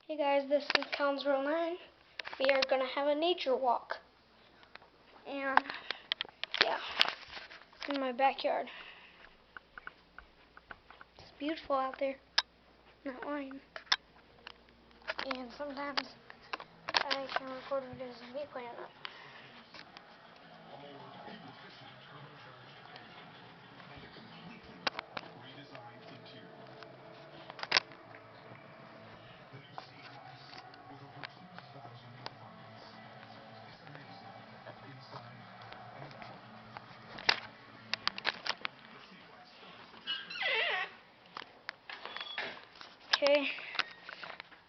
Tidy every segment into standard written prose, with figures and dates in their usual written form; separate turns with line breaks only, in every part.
Hey guys, this is colinsworld9. We are gonna have a nature walk. And yeah, it's in my backyard. It's beautiful out there. Not lying. And sometimes I can record videos of me playing it. Okay,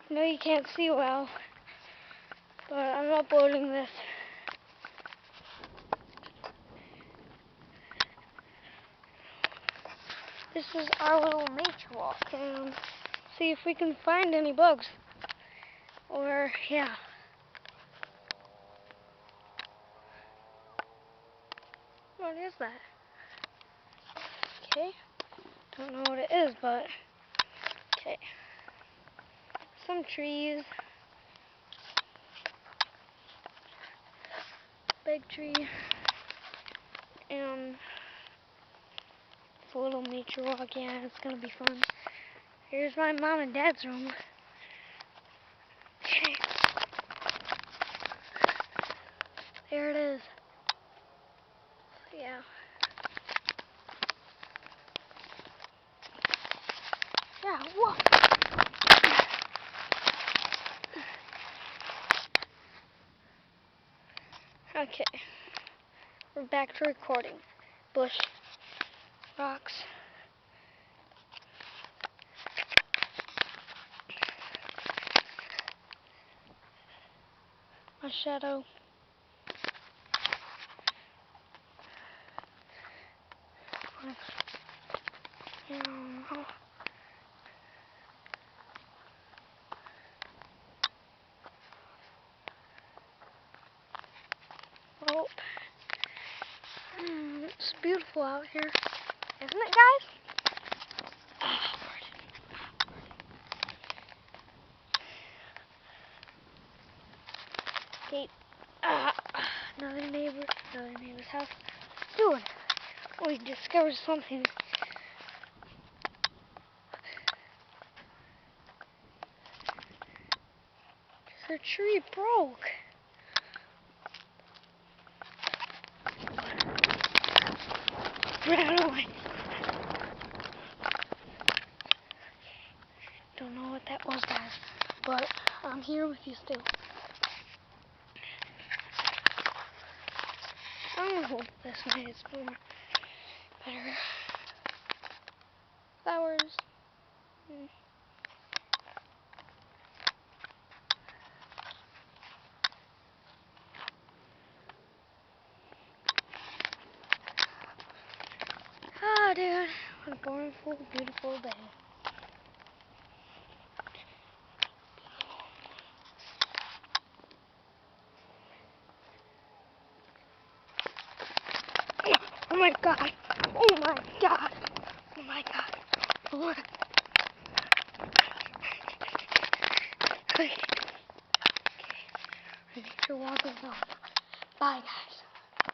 I know you can't see well, but I'm uploading this. This is our little nature walk, and see if we can find any bugs. Or, yeah. What is that? Okay, don't know what it is, but okay. Some trees. Big tree. And it's a little nature walk. Yeah, it's gonna be fun. Here's my mom and dad's room. Okay. There it is. Yeah. Yeah, whoa. Okay. We're back to recording. Bush. Rocks. A shadow. Oh, it's beautiful out here, isn't it, guys? Okay, another neighbor's house. Dude, we discovered something. Her tree broke. Ran away. Don't know what that was, guys, but I'm here with you still. I'm gonna hold this way. It's more better. Flowers. Ah, dude, what a wonderful, beautiful day. Oh my god! Oh my god! Oh my god! What? Okay. The nature walk is on. Bye, guys.